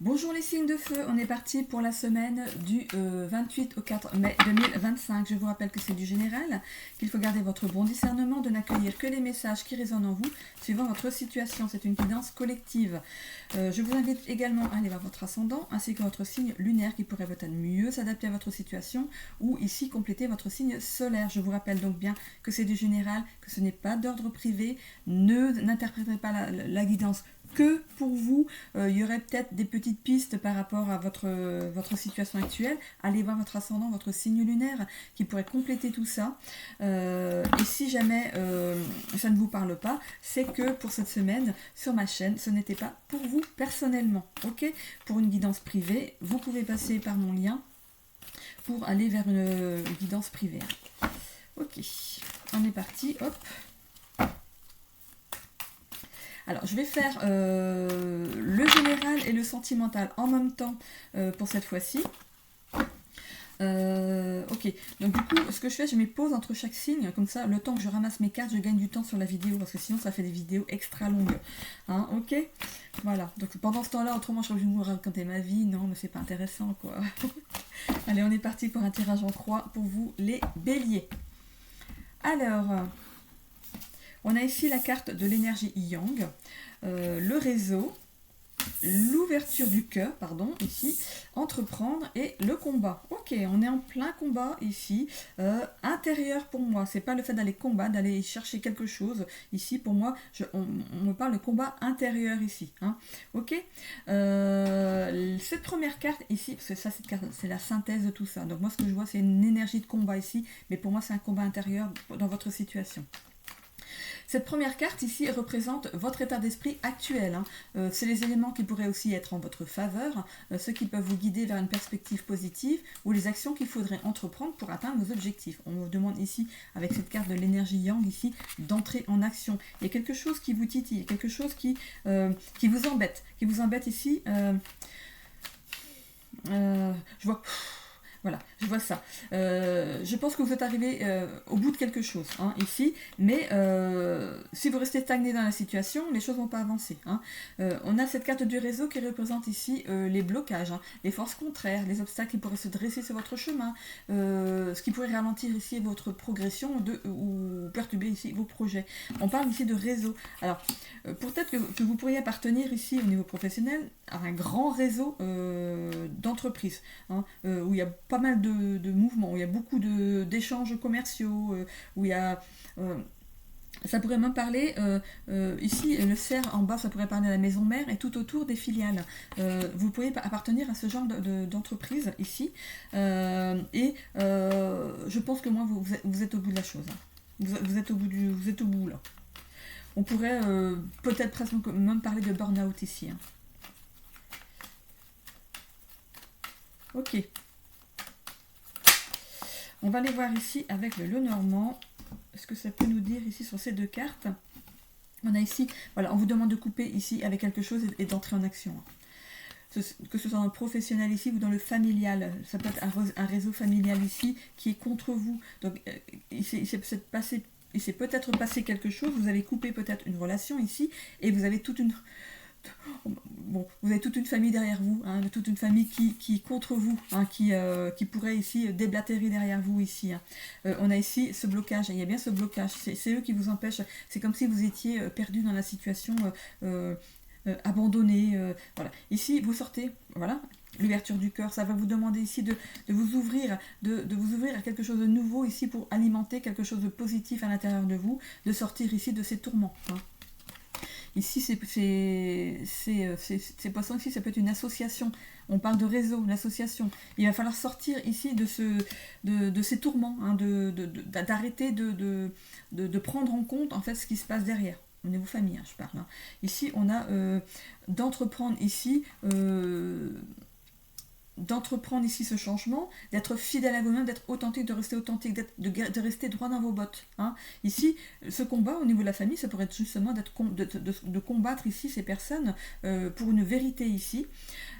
Bonjour les signes de feu, on est parti pour la semaine du 28 au 4 mai 2025. Je vous rappelle que c'est du général, qu'il faut garder votre bon discernement, de n'accueillir que les messages qui résonnent en vous, suivant votre situation. C'est une guidance collective. Je vous invite également à aller voir votre ascendant, ainsi que votre signe lunaire qui pourrait peut-être mieux s'adapter à votre situation, ou ici compléter votre signe solaire. Je vous rappelle donc bien que c'est du général, que ce n'est pas d'ordre privé. N'interprétez pas la guidance que pour vous. Il y aurait peut-être des petites pistes par rapport à votre situation actuelle. Allez voir votre ascendant, votre signe lunaire qui pourrait compléter tout ça. Et si jamais ça ne vous parle pas, c'est que pour cette semaine, sur ma chaîne, ce n'était pas pour vous personnellement. Ok, pour une guidance privée, vous pouvez passer par mon lien pour aller vers une guidance privée. Ok, on est parti, hop. Alors, je vais faire le général et le sentimental en même temps pour cette fois-ci. Ok, donc du coup, ce que je fais, je mets pause entre chaque signe, comme ça, le temps que je ramasse mes cartes, je gagne du temps sur la vidéo, parce que sinon, ça fait des vidéos extra longues. Hein, ok. Voilà, donc pendant ce temps-là, autrement, je serais obligée de vous raconter ma vie. Non, mais c'est pas intéressant, quoi. Allez, on est parti pour un tirage en croix pour vous, les béliers. Alors... on a ici la carte de l'énergie Yang, le réseau, l'ouverture du cœur, pardon, ici, entreprendre et le combat. Ok, on est en plein combat ici, intérieur pour moi, c'est pas le fait d'aller combattre, d'aller chercher quelque chose. Ici, pour moi, on me parle de combat intérieur ici. Hein. Ok, cette première carte ici, parce que ça, cette carte, c'est la synthèse de tout ça. Donc moi, ce que je vois, c'est une énergie de combat ici, mais pour moi, c'est un combat intérieur dans votre situation. Cette première carte ici représente votre état d'esprit actuel. Hein. C'est les éléments qui pourraient aussi être en votre faveur, ceux qui peuvent vous guider vers une perspective positive ou les actions qu'il faudrait entreprendre pour atteindre vos objectifs. On vous demande ici, avec cette carte de l'énergie Yang ici, d'entrer en action. Il y a quelque chose qui vous titille, quelque chose qui vous embête. Qui vous embête ici. Je vois... Voilà, je vois ça. Je pense que vous êtes arrivé au bout de quelque chose, hein, ici, mais si vous restez stagné dans la situation, les choses ne vont pas avancer. Hein. On a cette carte du réseau qui représente ici les blocages, hein, les forces contraires, les obstacles qui pourraient se dresser sur votre chemin, ce qui pourrait ralentir ici votre progression ou perturber ici vos projets. On parle ici de réseau. Alors, peut-être que vous pourriez appartenir ici au niveau professionnel à un grand réseau d'entreprises, hein, où il y a pas mal de mouvements, où il y a beaucoup d'échanges commerciaux, où il y a... ça pourrait même parler, ici, le cerf en bas, ça pourrait parler à la maison mère et tout autour des filiales. Vous pourriez appartenir à ce genre d'entreprise ici. Et je pense que moi, vous êtes au bout de la chose. Hein. Vous êtes au bout là. On pourrait peut-être presque même parler de burn-out ici. Hein. Ok. On va aller voir ici avec le Lenormand. Est-ce que ça peut nous dire ici sur ces deux cartes? On a ici, voilà, on vous demande de couper ici avec quelque chose et d'entrer en action. Que ce soit dans le professionnel ici ou dans le familial. Ça peut être un réseau familial ici qui est contre vous. Donc il s'est peut-être passé quelque chose, vous avez coupé peut-être une relation ici et vous avez toute une... Bon, vous avez toute une famille derrière vous, hein, toute une famille qui est contre vous, hein, qui pourrait ici déblatérer derrière vous ici. Hein. On a ici ce blocage, il y a bien ce blocage, c'est eux qui vous empêchent, c'est comme si vous étiez perdu dans la situation, abandonné. Voilà. Ici, vous sortez, voilà, l'ouverture du cœur, ça va vous demander ici de vous ouvrir, de vous ouvrir à quelque chose de nouveau ici pour alimenter quelque chose de positif à l'intérieur de vous, de sortir ici de ces tourments. Hein. Ici, ces poissons ici, ça peut être une association. On parle de réseau, l'association. Il va falloir sortir ici de ces tourments, hein, d'arrêter de prendre en compte en fait ce qui se passe derrière. Au niveau famille, hein, je parle. Hein. Ici, on a d'entreprendre ici... d'entreprendre ici ce changement, d'être fidèle à vous-même, d'être authentique, de rester authentique, de rester droit dans vos bottes. Hein. Ici, ce combat au niveau de la famille, ça pourrait être justement de combattre ici ces personnes pour une vérité ici.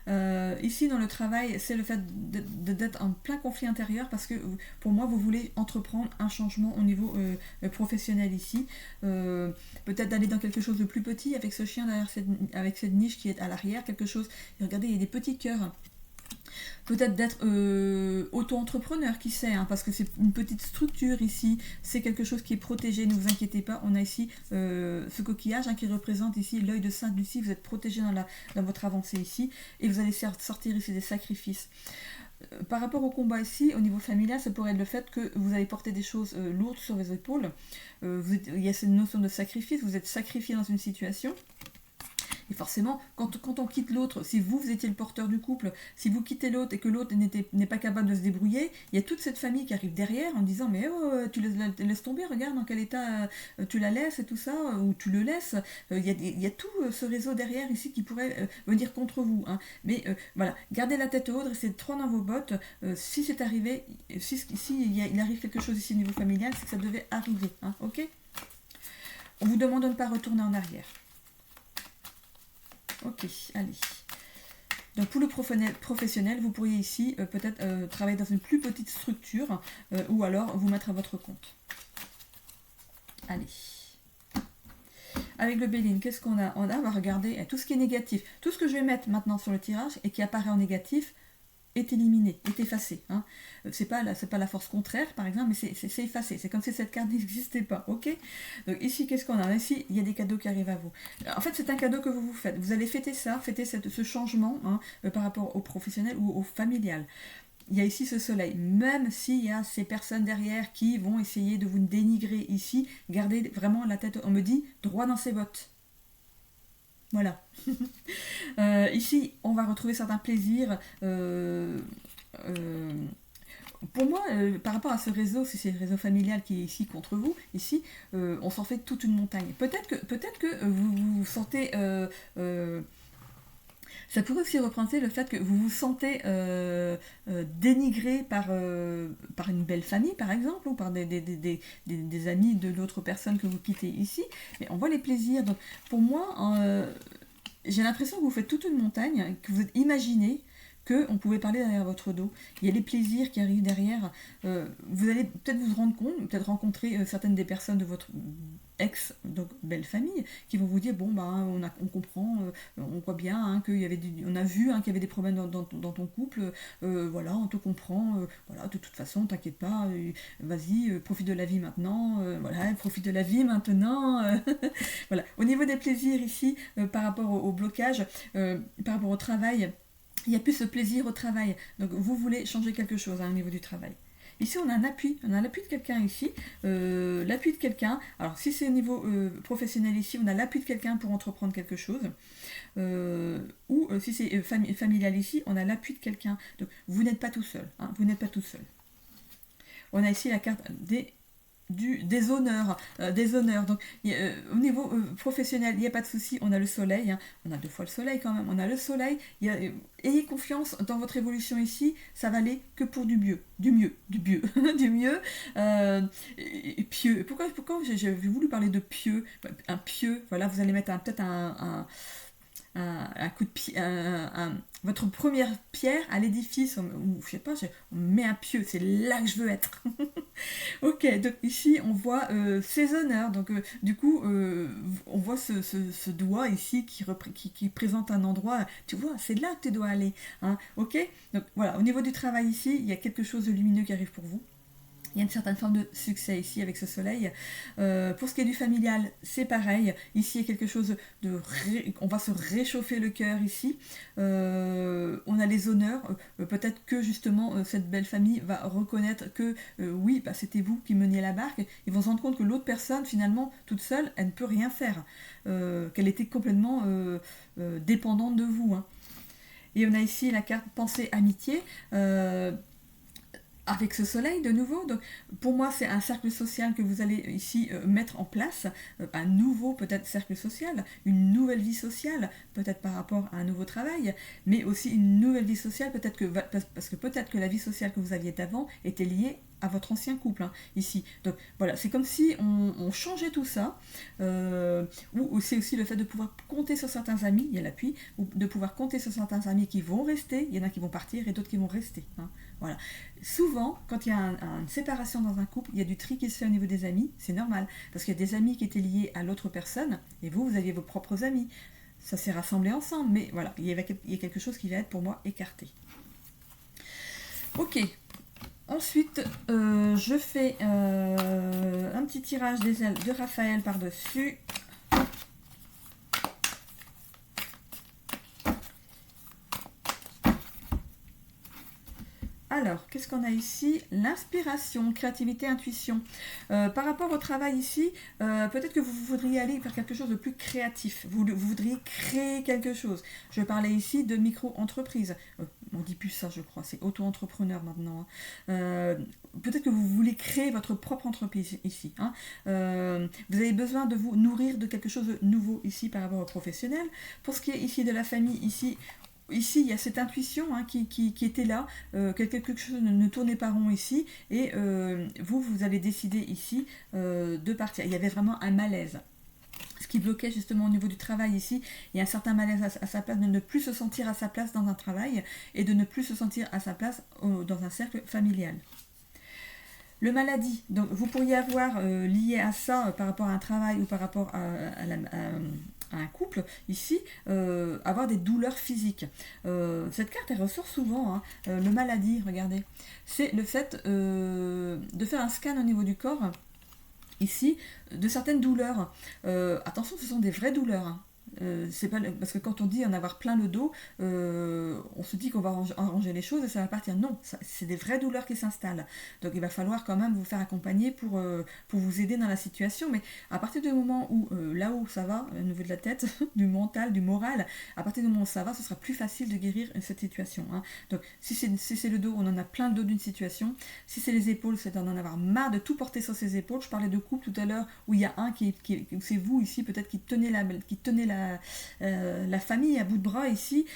Ici, dans le travail, c'est le fait d'être en plein conflit intérieur parce que pour moi, vous voulez entreprendre un changement au niveau professionnel ici. Peut-être d'aller dans quelque chose de plus petit avec ce chien derrière avec cette niche qui est à l'arrière, quelque chose. Et regardez, il y a des petits cœurs. Peut-être d'être auto-entrepreneur, qui sait, hein, parce que c'est une petite structure ici, c'est quelque chose qui est protégé, ne vous inquiétez pas. On a ici ce coquillage qui représente ici l'œil de Sainte Lucie, vous êtes protégé dans votre avancée ici, et vous allez sortir ici des sacrifices. Par rapport au combat ici, au niveau familial, ça pourrait être le fait que vous allez porter des choses lourdes sur vos épaules. Il y a cette notion de sacrifice, vous êtes sacrifié dans une situation. Et forcément, quand on quitte l'autre, si vous étiez le porteur du couple, si vous quittez l'autre et que l'autre n'est pas capable de se débrouiller, il y a toute cette famille qui arrive derrière en disant mais oh, tu laisses tomber, regarde dans quel état tu la laisses et tout ça, ou tu le laisses. Il y a tout ce réseau derrière ici qui pourrait venir contre vous. Hein. Mais voilà, gardez la tête haute, restez droit dans vos bottes. Si c'est arrivé, si il arrive quelque chose ici au niveau familial, c'est que ça devait arriver. Hein, ok ? On vous demande de ne pas retourner en arrière. Ok, allez. Donc pour le professionnel, vous pourriez ici peut-être travailler dans une plus petite structure ou alors vous mettre à votre compte. Allez. Avec le Béline, qu'est-ce qu'on a ? On va regarder tout ce qui est négatif. Tout ce que je vais mettre maintenant sur le tirage et qui apparaît en négatif est éliminé, est effacé. Hein. C'est pas la force contraire, par exemple, mais c'est effacé. C'est comme si cette carte n'existait pas. Ok ? Donc ici, qu'est-ce qu'on a ? Ici, il y a des cadeaux qui arrivent à vous. En fait, c'est un cadeau que vous vous faites. Vous allez fêter ça, fêter ce changement par rapport au professionnel ou au familial. Il y a ici ce soleil. Même s'il y a ces personnes derrière qui vont essayer de vous dénigrer ici, gardez vraiment la tête, on me dit, droit dans ses bottes. Voilà. Ici, on va retrouver certains plaisirs. Pour moi, par rapport à ce réseau, si c'est le réseau familial qui est ici contre vous, ici, on s'en fait toute une montagne. Peut-être que vous vous sentez... ça pourrait aussi représenter le fait que vous vous sentez dénigré par une belle famille, par exemple, ou par des amis de d'autres personnes que vous quittez ici. Mais on voit les plaisirs. Donc, pour moi, j'ai l'impression que vous faites toute une montagne, que vous êtes imaginé qu'on pouvait parler derrière votre dos. Il y a les plaisirs qui arrivent derrière. Vous allez peut-être vous rendre compte, peut-être rencontrer certaines des personnes de votre ex, donc belle famille, qui vont vous dire bon bah on comprend, on voit bien qu'il y avait on a vu qu'il y avait des problèmes dans ton couple, voilà, on te comprend, voilà, de toute façon, t'inquiète pas, vas-y, profite de la vie maintenant, voilà, profite de la vie maintenant. Voilà. Au niveau des plaisirs ici, par rapport au blocage, par rapport au travail, il n'y a plus ce plaisir au travail. Donc vous voulez changer quelque chose au niveau du travail. Ici on a un appui, on a l'appui de quelqu'un ici, l'appui de quelqu'un. Alors si c'est au niveau professionnel ici, on a l'appui de quelqu'un pour entreprendre quelque chose. Ou si c'est familial ici, on a l'appui de quelqu'un. Donc vous n'êtes pas tout seul, vous n'êtes pas tout seul. On a ici la carte des honneurs. Donc au niveau professionnel, il n'y a pas de souci, on a le soleil, on a 2 fois le soleil quand même, on a le soleil, ayez confiance dans votre évolution ici, ça va aller que pour du mieux, du mieux, et pieux. Pourquoi j'ai voulu parler de pieux, un pieux, voilà, vous allez mettre peut-être un coup de pied, votre première pierre à l'édifice, ou je sais pas, on met un pieu, c'est là que je veux être. Ok, donc ici on voit ces honneurs, donc du coup on voit ce doigt ici qui présente un endroit, tu vois, c'est là que tu dois aller. Ok, donc voilà, au niveau du travail ici, il y a quelque chose de lumineux qui arrive pour vous. Il y a une certaine forme de succès ici avec ce soleil. Pour ce qui est du familial, c'est pareil. Ici, il y a quelque chose on va se réchauffer le cœur ici. On a les honneurs. Peut-être que justement, cette belle famille va reconnaître que oui, c'était vous qui meniez la barque. Ils vont se rendre compte que l'autre personne, finalement, toute seule, elle ne peut rien faire. Qu'elle était complètement dépendante de vous. Et on a ici la carte pensée amitié. Avec ce soleil de nouveau, donc pour moi c'est un cercle social que vous allez ici mettre en place, un nouveau peut-être cercle social, une nouvelle vie sociale, peut-être par rapport à un nouveau travail, mais aussi une nouvelle vie sociale, peut-être que parce que peut-être que la vie sociale que vous aviez avant était liée à votre ancien couple, hein, ici. Donc voilà, c'est comme si on changeait tout ça, ou c'est aussi le fait de pouvoir compter sur certains amis, il y a l'appui, ou de pouvoir compter sur certains amis qui vont rester, il y en a qui vont partir et d'autres qui vont rester, hein, voilà. Souvent, quand il y a une séparation dans un couple, il y a du tri qui se fait au niveau des amis, c'est normal, parce qu'il y a des amis qui étaient liés à l'autre personne, et vous aviez vos propres amis. Ça s'est rassemblé ensemble, mais voilà, il y a quelque chose qui va être pour moi écarté. Ok, ensuite je fais un petit tirage des ailes de Raphaël par-dessus. Alors, qu'est-ce qu'on a ici? L'inspiration, créativité, intuition. Par rapport au travail ici, peut-être que vous voudriez aller vers quelque chose de plus créatif. Vous voudriez créer quelque chose. Je parlais ici de micro-entreprise. On dit plus ça, je crois. C'est auto-entrepreneur maintenant. Hein. Peut-être que vous voulez créer votre propre entreprise ici. Hein. Vous avez besoin de vous nourrir de quelque chose de nouveau ici par rapport au professionnel. Pour ce qui est ici de la famille, ici, il y a cette intuition, hein, qui était là, que quelque chose ne tournait pas rond ici, et vous avez décidé ici de partir. Il y avait vraiment un malaise. Ce qui bloquait justement au niveau du travail ici, il y a un certain malaise à sa place, de ne plus se sentir à sa place dans un travail, et de ne plus se sentir à sa place dans un cercle familial. Le maladie, donc vous pourriez avoir lié à ça par rapport à un travail ou par rapport à un couple, ici, avoir des douleurs physiques. Cette carte, elle ressort souvent, hein, le maladie, regardez. C'est le fait de faire un scan au niveau du corps, ici, de certaines douleurs. Attention, ce sont des vraies douleurs, hein. C'est pas parce que quand on dit en avoir plein le dos, on se dit qu'on va arranger les choses et ça va partir. Non, c'est des vraies douleurs qui s'installent. Donc il va falloir quand même vous faire accompagner pour vous aider dans la situation. Mais à partir du moment où là-haut ça va, au niveau de la tête, du mental, du moral, à partir du moment où ça va, ce sera plus facile de guérir cette situation. Hein. Donc si c'est le dos, on en a plein le dos d'une situation. Si c'est les épaules, c'est d'en avoir marre de tout porter sur ses épaules. Je parlais de couple tout à l'heure où il y a un c'est vous ici peut-être qui tenez la famille à bout de bras ici.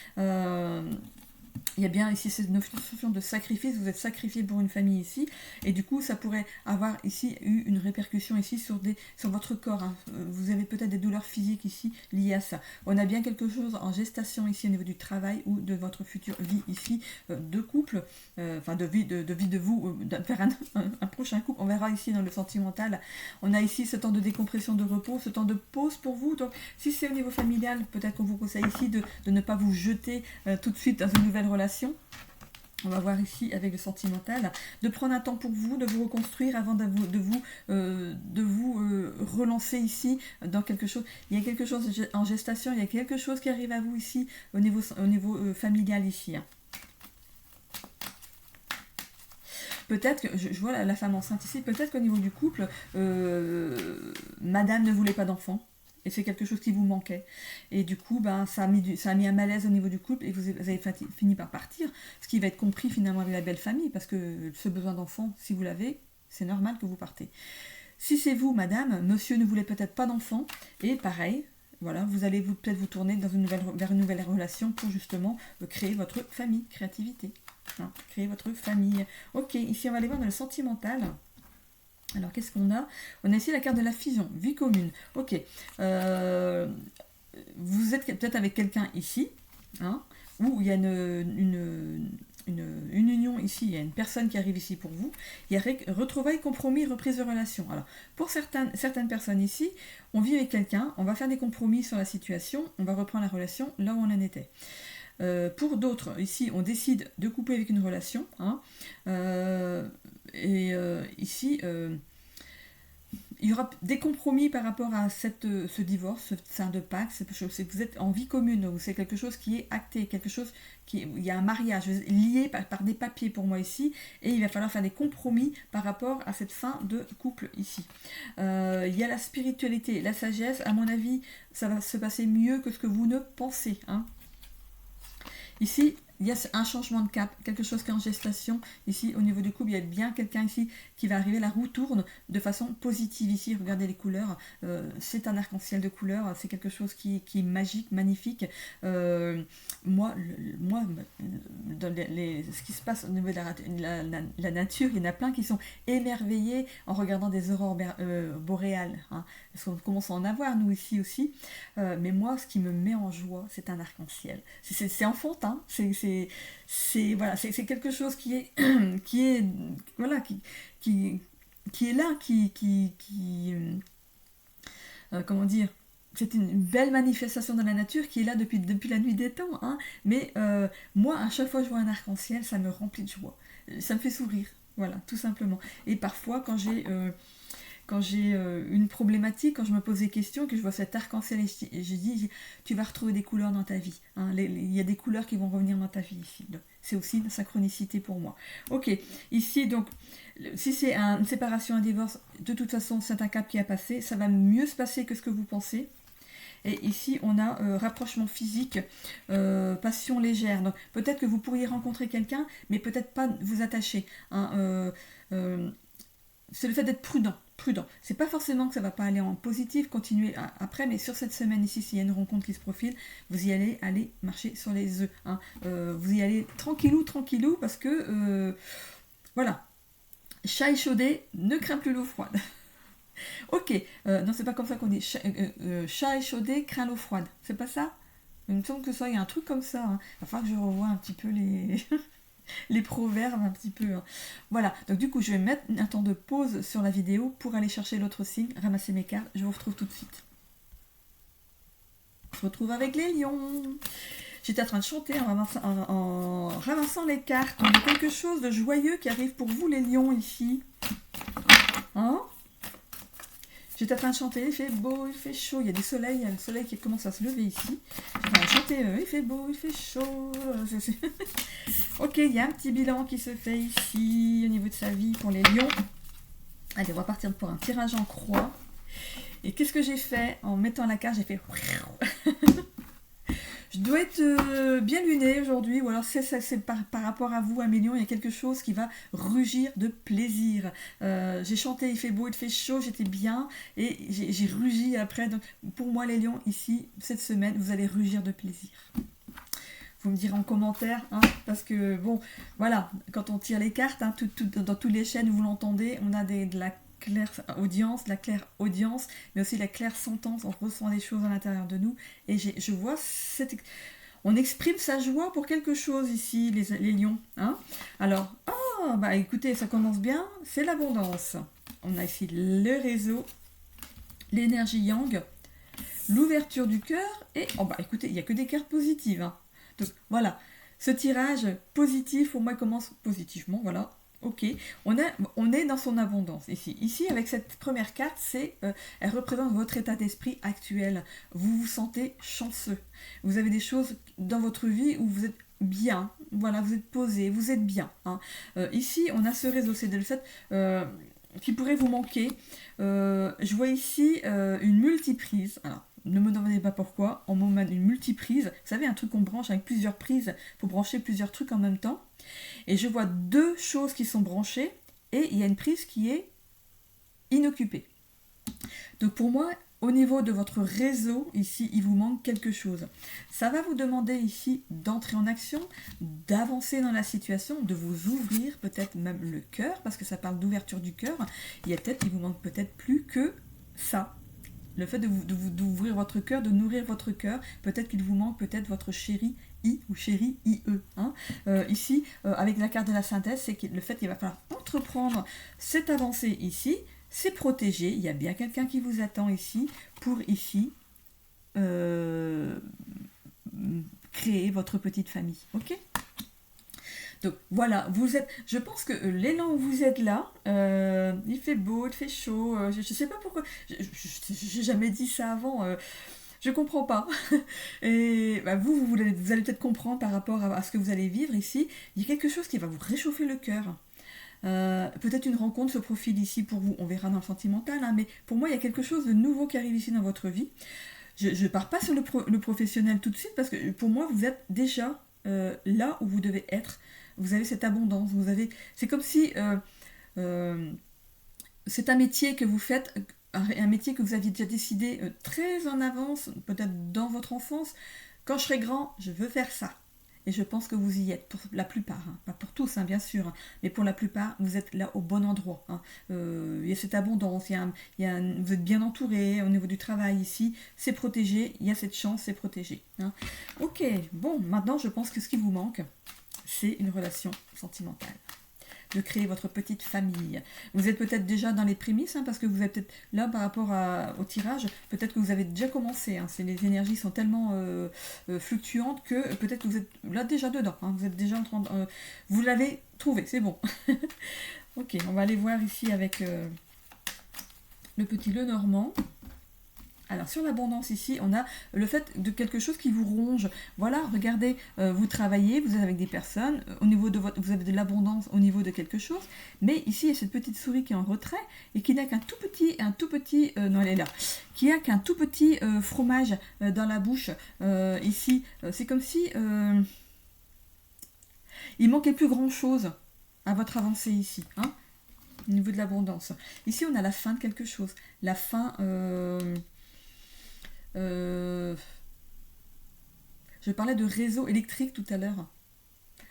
Il y a bien ici cette notion de sacrifice, vous êtes sacrifié pour une famille ici, et du coup ça pourrait avoir ici eu une répercussion ici sur votre corps. Hein. Vous avez peut-être des douleurs physiques ici liées à ça. On a bien quelque chose en gestation ici au niveau du travail ou de votre future vie ici de couple, enfin de vie de vous, vers un prochain couple. On verra ici dans le sentimental. On a ici ce temps de décompression, de repos, ce temps de pause pour vous. Donc si c'est au niveau familial, peut-être qu'on vous conseille ici de ne pas vous jeter tout de suite dans une nouvelle relation. On va voir ici avec le sentimental, de prendre un temps pour vous, de vous reconstruire avant de vous relancer ici dans quelque chose. Il y a quelque chose en gestation, il y a quelque chose qui arrive à vous ici au niveau familial ici. Hein. Peut-être que, je vois la femme enceinte ici, peut-être qu'au niveau du couple, madame ne voulait pas d'enfant. Et c'est quelque chose qui vous manquait. Et du coup, ça a mis un malaise au niveau du couple et vous avez fini par partir. Ce qui va être compris finalement avec la belle famille, parce que ce besoin d'enfant, si vous l'avez, c'est normal que vous partez. Si c'est vous, madame, monsieur ne voulait peut-être pas d'enfant, et pareil, voilà, vous allez peut-être vous tourner vers une nouvelle relation pour justement créer votre famille, créativité. Hein, créer votre famille. Ok, ici on va aller voir dans le sentimental. Alors, qu'est-ce qu'on a? On a ici la carte de la fusion, vie commune. Ok. Vous êtes peut-être avec quelqu'un ici, hein, où il y a une union ici, il y a une personne qui arrive ici pour vous. Il y a retrouvailles, compromis, reprise de relation. Alors, pour certaines personnes ici, on vit avec quelqu'un, on va faire des compromis sur la situation, on va reprendre la relation là où on en était. Pour d'autres, ici, on décide de couper avec une relation. Hein, ici, il y aura des compromis par rapport à ce divorce, ce de Pâques. Vous êtes en vie commune, donc c'est quelque chose qui est acté, il y a un mariage lié par des papiers pour moi ici, et il va falloir faire des compromis par rapport à cette fin de couple ici. Il y a la spiritualité, la sagesse. À mon avis, ça va se passer mieux que ce que vous ne pensez. Hein. Ici, il y a un changement de cap, quelque chose qui est en gestation. Ici, au niveau du couple, il y a bien quelqu'un ici qui va arriver. La roue tourne de façon positive ici. Regardez les couleurs. C'est un arc-en-ciel de couleurs. C'est quelque chose qui est magique, magnifique. Moi, ce qui se passe au niveau de la nature, il y en a plein qui sont émerveillés en regardant des aurores boréales. Hein, parce qu'on commence à en avoir, nous, ici aussi. Mais moi, ce qui me met en joie, c'est un arc-en-ciel. C'est enfantin. Voilà, c'est quelque chose qui est voilà, qui est là, comment dire, c'est une belle manifestation de la nature qui est là depuis la nuit des temps, hein. Mais moi, à chaque fois que je vois un arc-en-ciel, ça me remplit de joie, ça me fait sourire, voilà, tout simplement. Et parfois, quand j'ai une problématique, quand je me pose des questions, que je vois cet arc-en-ciel et je dis, tu vas retrouver des couleurs dans ta vie. Hein, il y a des couleurs qui vont revenir dans ta vie ici. C'est aussi une synchronicité pour moi. Ok, ici donc, si c'est une séparation, un divorce, de toute façon c'est un cap qui a passé, ça va mieux se passer que ce que vous pensez. Et ici, on a rapprochement physique, passion légère. Donc, peut-être que vous pourriez rencontrer quelqu'un, mais peut-être pas vous attacher. Hein, c'est le fait d'être prudent. C'est pas forcément que ça va pas aller en positif, continuer après, mais sur cette semaine ici, s'il y a une rencontre qui se profile, vous y allez marcher sur les œufs. Hein. Vous y allez tranquillou, parce que, voilà, chat échaudé ne craint plus l'eau froide. Ok, non, c'est pas comme ça qu'on dit. Chat échaudé craint l'eau froide. C'est pas ça? Il me semble que ça, il y a un truc comme ça. Hein. Il va falloir que je revoie un petit peu les proverbes un petit peu. Hein. Voilà, donc du coup, je vais mettre un temps de pause sur la vidéo pour aller chercher l'autre signe, ramasser mes cartes. Je vous retrouve tout de suite. On se retrouve avec les lions. J'étais en train de chanter en ramassant les cartes. Il y a quelque chose de joyeux qui arrive pour vous, les lions, ici. Hein? J'étais en train de chanter, il fait beau, il fait chaud, il y a il y a le soleil qui commence à se lever ici. J'étais en train de chanter, il fait beau, il fait chaud. Ok, il y a un petit bilan qui se fait ici au niveau de sa vie pour les lions. Allez, on va partir pour un tirage en croix. Et qu'est-ce que j'ai fait en mettant la carte? J'ai fait... Je dois être bien lunée aujourd'hui, ou alors c'est par rapport à vous, à mes lions, il y a quelque chose qui va rugir de plaisir. J'ai chanté, il fait beau, il fait chaud, j'étais bien, et j'ai rugi après. Donc pour moi, les lions, ici, cette semaine, vous allez rugir de plaisir. Vous me direz en commentaire, hein, parce que bon, voilà, quand on tire les cartes, hein, dans toutes les chaînes, vous l'entendez, on a de la claire audience, mais aussi la claire sentence, on ressent des choses à l'intérieur de nous, et je vois on exprime sa joie pour quelque chose ici, les lions. Hein. Alors, bah écoutez, ça commence bien, c'est l'abondance. On a ici le réseau, l'énergie yang, l'ouverture du cœur, et bah écoutez, il n'y a que des cartes positives. Hein. Donc voilà, ce tirage positif, pour moi, commence positivement, voilà. Ok, on est dans son abondance ici. Ici, avec cette première carte, elle représente votre état d'esprit actuel. Vous vous sentez chanceux. Vous avez des choses dans votre vie où vous êtes bien. Voilà, vous êtes posé, vous êtes bien. Hein. Ici, on a ce réseau, c'est le fait qui pourrait vous manquer. Je vois ici une multiprise. Alors, ne me demandez pas pourquoi. On me met une multiprise. Vous savez, un truc qu'on branche avec plusieurs prises pour brancher plusieurs trucs en même temps. Et je vois deux choses qui sont branchées et il y a une prise qui est inoccupée. Donc pour moi, au niveau de votre réseau, ici, il vous manque quelque chose. Ça va vous demander ici d'entrer en action, d'avancer dans la situation, de vous ouvrir peut-être même le cœur, parce que ça parle d'ouverture du cœur. Il vous manque peut-être plus que ça. Le fait d'ouvrir votre cœur, de nourrir votre cœur, peut-être qu'il vous manque peut-être votre chéri I ou chéri IE. Hein. Ici, avec la carte de la synthèse, c'est le fait qu'il va falloir entreprendre cette avancée ici, c'est protégé, il y a bien quelqu'un qui vous attend ici, pour ici créer votre petite famille. Ok ? Donc voilà, je pense que l'élan où vous êtes là, il fait beau, il fait chaud, je ne sais pas pourquoi, je n'ai jamais dit ça avant, je comprends pas. Et bah, vous allez peut-être comprendre par rapport à ce que vous allez vivre ici, il y a quelque chose qui va vous réchauffer le cœur. Peut-être une rencontre se profile ici pour vous, on verra dans le sentimental, hein, mais pour moi il y a quelque chose de nouveau qui arrive ici dans votre vie. Je ne pars pas sur le professionnel tout de suite parce que pour moi vous êtes déjà là où vous devez être. Vous avez cette abondance. C'est comme si c'est un métier que vous faites, un métier que vous aviez déjà décidé très en avance, peut-être dans votre enfance. Quand je serai grand, je veux faire ça. Et je pense que vous y êtes, pour la plupart, hein. Pas pour tous, hein, bien sûr, hein, mais pour la plupart, vous êtes là au bon endroit, hein. Il y a cette abondance, vous êtes bien entouré au niveau du travail ici, c'est protégé, il y a cette chance, c'est protégé, hein. Ok, bon, maintenant je pense que ce qui vous manque, c'est une relation sentimentale. De créer votre petite famille. Vous êtes peut-être déjà dans les prémices, hein, parce que vous êtes peut-être là par rapport au tirage, peut-être que vous avez déjà commencé, hein, les énergies sont tellement fluctuantes que peut-être que vous êtes là déjà dedans, hein, vous êtes déjà en train de... vous l'avez trouvé, c'est bon. Ok, on va aller voir ici avec le petit Lenormand. Alors sur l'abondance ici, on a le fait de quelque chose qui vous ronge. Voilà, regardez, vous travaillez, vous êtes avec des personnes, au niveau de vous avez de l'abondance au niveau de quelque chose, mais ici il y a cette petite souris qui est en retrait et qui n'a qu'un tout petit, non elle est là, qui a qu'un tout petit fromage dans la bouche. Ici, c'est comme si il manquait plus grand chose à votre avancée ici, hein, au niveau de l'abondance. Ici on a la fin de quelque chose, la fin... je parlais de réseau électrique tout à l'heure,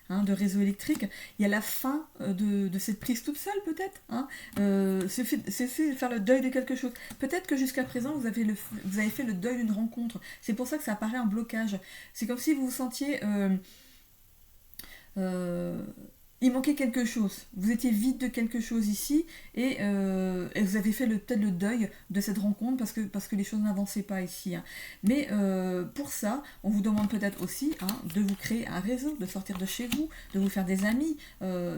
hein, de réseau électrique. Il y a la fin de cette prise toute seule peut-être, hein. C'est fait de faire le deuil de quelque chose. Peut-être que jusqu'à présent vous avez fait le deuil d'une rencontre. C'est pour ça que ça apparaît un blocage. C'est comme si vous vous sentiez... il manquait quelque chose, vous étiez vide de quelque chose ici et vous avez fait peut-être le deuil de cette rencontre parce que les choses n'avançaient pas ici, hein. Mais pour ça, on vous demande peut-être aussi, hein, de vous créer un réseau, de sortir de chez vous, de vous faire des amis.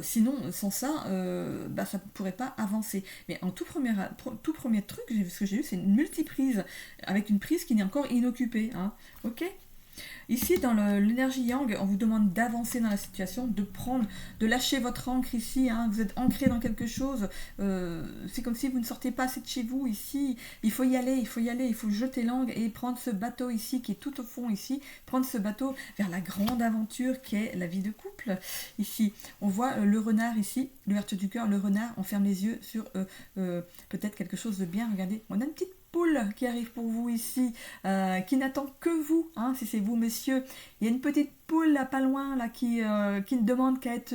Sinon, sans ça, ça ne pourrait pas avancer. Mais en tout premier truc, ce que j'ai eu, c'est une multiprise, avec une prise qui n'est encore inoccupée, hein. Ok ? Ici, dans l'énergie yang, on vous demande d'avancer dans la situation, de lâcher votre ancre ici, hein. Vous êtes ancré dans quelque chose, c'est comme si vous ne sortez pas assez de chez vous ici, il faut y aller, il faut jeter l'angle et prendre ce bateau ici, qui est tout au fond ici, prendre ce bateau vers la grande aventure qui est la vie de couple. Ici, on voit le renard ici, l'ouverture du cœur, le renard, on ferme les yeux sur peut-être quelque chose de bien, regardez, on a une petite poule qui arrive pour vous ici, qui n'attend que vous, hein, si c'est vous messieurs. Il y a une petite poule là pas loin là qui ne demande qu'à être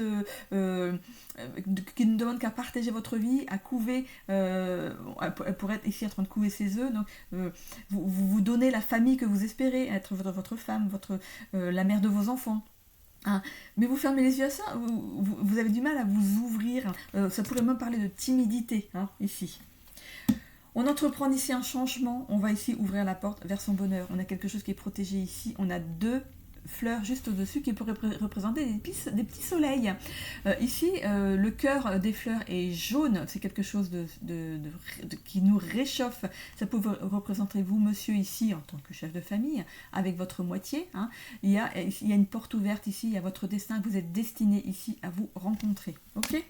qui ne demande qu'à partager votre vie, à couver, elle pourrait être ici en train de couver ses œufs, donc vous donnez la famille que vous espérez, être votre femme, la mère de vos enfants. Hein. Mais vous fermez les yeux à ça, vous avez du mal à vous ouvrir, ça pourrait même parler de timidité, hein, ici. On entreprend ici un changement, on va ici ouvrir la porte vers son bonheur. On a quelque chose qui est protégé ici, on a 2 fleurs juste au-dessus qui pourraient représenter des petits soleils. Ici, le cœur des fleurs est jaune, c'est quelque chose qui nous réchauffe. Ça peut représenter vous, monsieur, ici, en tant que chef de famille, avec votre moitié, hein. Il y a une porte ouverte ici, il y a votre destin, vous êtes destiné ici à vous rencontrer. Ok ?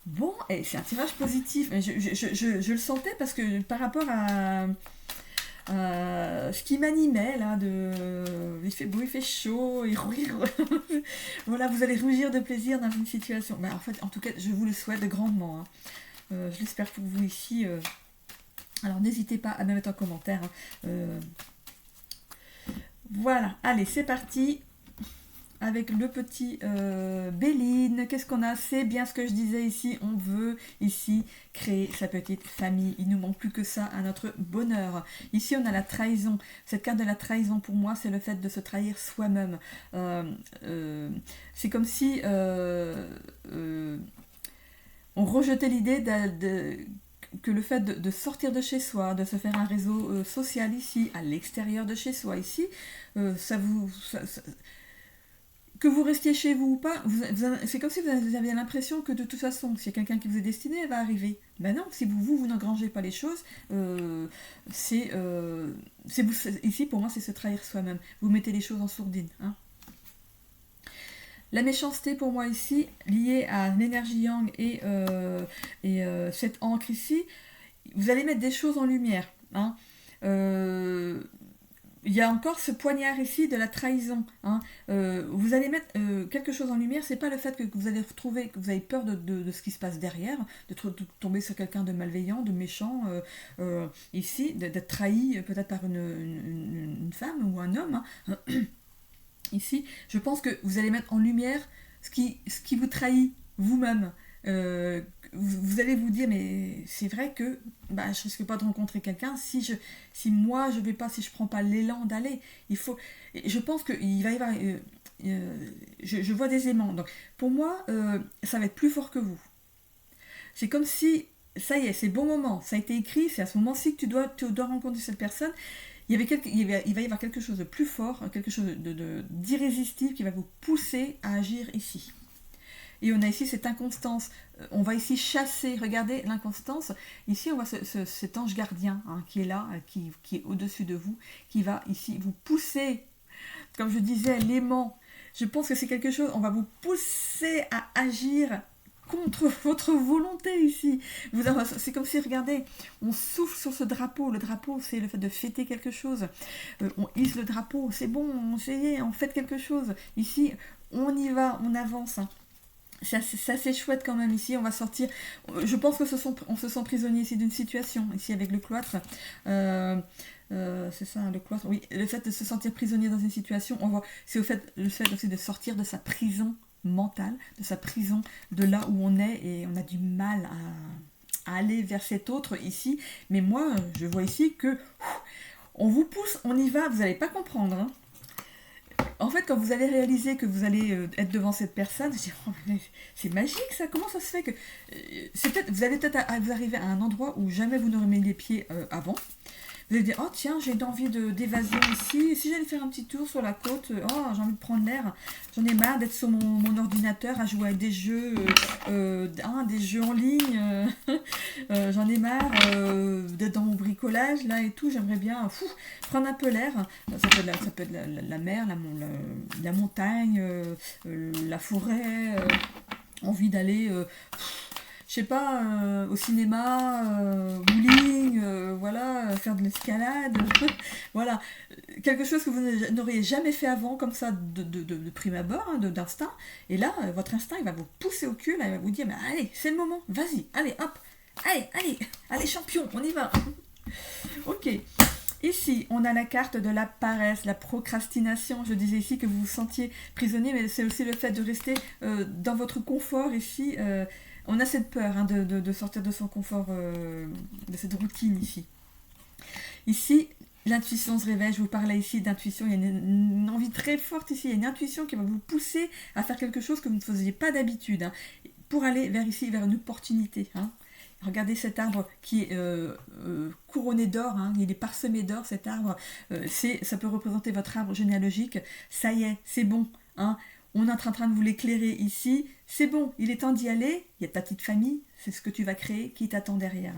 Bon, et c'est un tirage positif. Je le sentais parce que par rapport à ce qui m'animait là, il fait beau, il fait chaud, et voilà, vous allez rougir de plaisir dans une situation. En fait, en tout cas, je vous le souhaite grandement, hein. Je l'espère pour vous ici. Alors n'hésitez pas à me mettre en commentaire, hein. Voilà, allez, c'est parti. Avec le petit Béline, qu'est-ce qu'on a? C'est bien ce que je disais ici, on veut ici créer sa petite famille, il ne nous manque plus que ça à notre bonheur. Ici on a la trahison, cette carte de la trahison pour moi c'est le fait de se trahir soi-même. C'est comme si on rejetait l'idée que le fait de sortir de chez soi, de se faire un réseau social ici, à l'extérieur de chez soi ici, que vous restiez chez vous ou pas, c'est comme si vous aviez l'impression que de toute façon, s'il y a quelqu'un qui vous est destiné, elle va arriver. Ben non, si vous n'engrangez pas les choses, ici pour moi c'est se trahir soi-même. Vous mettez les choses en sourdine, hein. La méchanceté pour moi ici, liée à l'énergie yang et cette encre ici, vous allez mettre des choses en lumière, hein. il y a encore ce poignard ici de la trahison. Hein. Vous allez mettre quelque chose en lumière, c'est pas le fait que vous allez retrouver, que vous avez peur de ce qui se passe derrière, de tomber sur quelqu'un de malveillant, de méchant, ici, d'être trahi peut-être par une femme ou un homme. Hein. Ici, je pense que vous allez mettre en lumière ce qui vous trahit vous-même. Vous allez vous dire, mais c'est vrai que je risque pas de rencontrer quelqu'un si moi je vais pas, si je prends pas l'élan d'aller. Je pense qu'il va y avoir, je vois des aimants. Donc pour moi, ça va être plus fort que vous. C'est comme si, ça y est, c'est le bon moment, ça a été écrit, c'est à ce moment-ci que tu dois rencontrer cette personne. Il va y avoir quelque chose de plus fort, quelque chose d'irrésistible qui va vous pousser à agir ici. Et on a ici cette inconstance. On va ici chasser, regardez l'inconstance. Ici, on voit cet ange gardien qui est là, qui est au-dessus de vous, qui va ici vous pousser. Comme je disais, l'aimant. Je pense que c'est quelque chose, on va vous pousser à agir contre votre volonté ici. C'est comme si, regardez, on souffle sur ce drapeau. Le drapeau, c'est le fait de fêter quelque chose. On hisse le drapeau, c'est bon, on fête quelque chose. Ici, on y va, on avance. C'est assez chouette quand même ici, on va sortir. Je pense que on se sent prisonnier ici d'une situation, ici avec le cloître. C'est ça, le cloître. Oui, le fait de se sentir prisonnier dans une situation, c'est le fait aussi de sortir de sa prison mentale, de sa prison de là où on est, et on a du mal à aller vers cet autre ici. Mais moi, je vois ici que on vous pousse, on y va, vous n'allez pas comprendre. Hein. En fait, quand vous allez réaliser que vous allez être devant cette personne, je dis, oh, c'est magique ça, comment ça se fait que... vous allez peut-être vous arriver à un endroit où jamais vous n'aurez mis les pieds avant. Vous allez dire, oh tiens, j'ai envie d'évasion ici, et si j'allais faire un petit tour sur la côte, oh j'ai envie de prendre l'air, j'en ai marre d'être sur mon ordinateur à jouer à des jeux, des jeux en ligne, j'en ai marre d'être dans mon bricolage là et tout, j'aimerais bien prendre un peu l'air. Ça peut être la mer, la montagne, la forêt, envie d'aller... je sais pas, au cinéma, bowling, voilà, faire de l'escalade, voilà, quelque chose que vous n'auriez jamais fait avant, comme ça, de prime abord, d'instinct, et là, votre instinct, il va vous pousser au cul, là, il va vous dire, mais allez, c'est le moment, vas-y, allez, hop, allez, champion, on y va. Ok. Ici, on a la carte de la paresse, la procrastination. Je disais ici que vous vous sentiez prisonnier, mais c'est aussi le fait de rester dans votre confort ici. On a cette peur de sortir de son confort, de cette routine ici. Ici, l'intuition se réveille. Je vous parlais ici d'intuition. Il y a une envie très forte ici. Il y a une intuition qui va vous pousser à faire quelque chose que vous ne faisiez pas d'habitude. Pour aller vers une opportunité. Regardez cet arbre qui est couronné d'or, il est parsemé d'or cet arbre, ça peut représenter votre arbre généalogique, ça y est, c'est bon, on est en train de vous l'éclairer ici, c'est bon, il est temps d'y aller, il y a ta petite famille, c'est ce que tu vas créer qui t'attend derrière.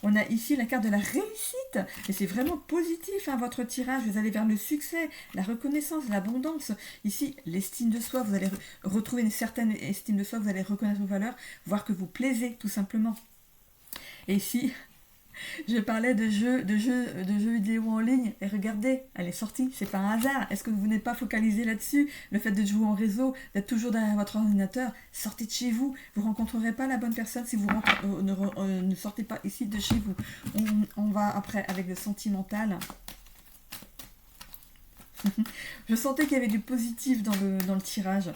On a ici la carte de la réussite, et c'est vraiment positif votre tirage, vous allez vers le succès, la reconnaissance, l'abondance. Ici, l'estime de soi, vous allez retrouver une certaine estime de soi, vous allez reconnaître vos valeurs, voir que vous plaisez tout simplement. Et ici, je parlais de jeux vidéo en ligne, et regardez, elle est sortie, c'est pas un hasard. Est-ce que vous n'êtes pas focalisé là-dessus? Le fait de jouer en réseau, d'être toujours derrière votre ordinateur, sortez de chez vous. Vous ne rencontrerez pas la bonne personne si vous ne sortez pas ici de chez vous. On va après avec le sentimental. Je sentais qu'il y avait du positif dans le tirage.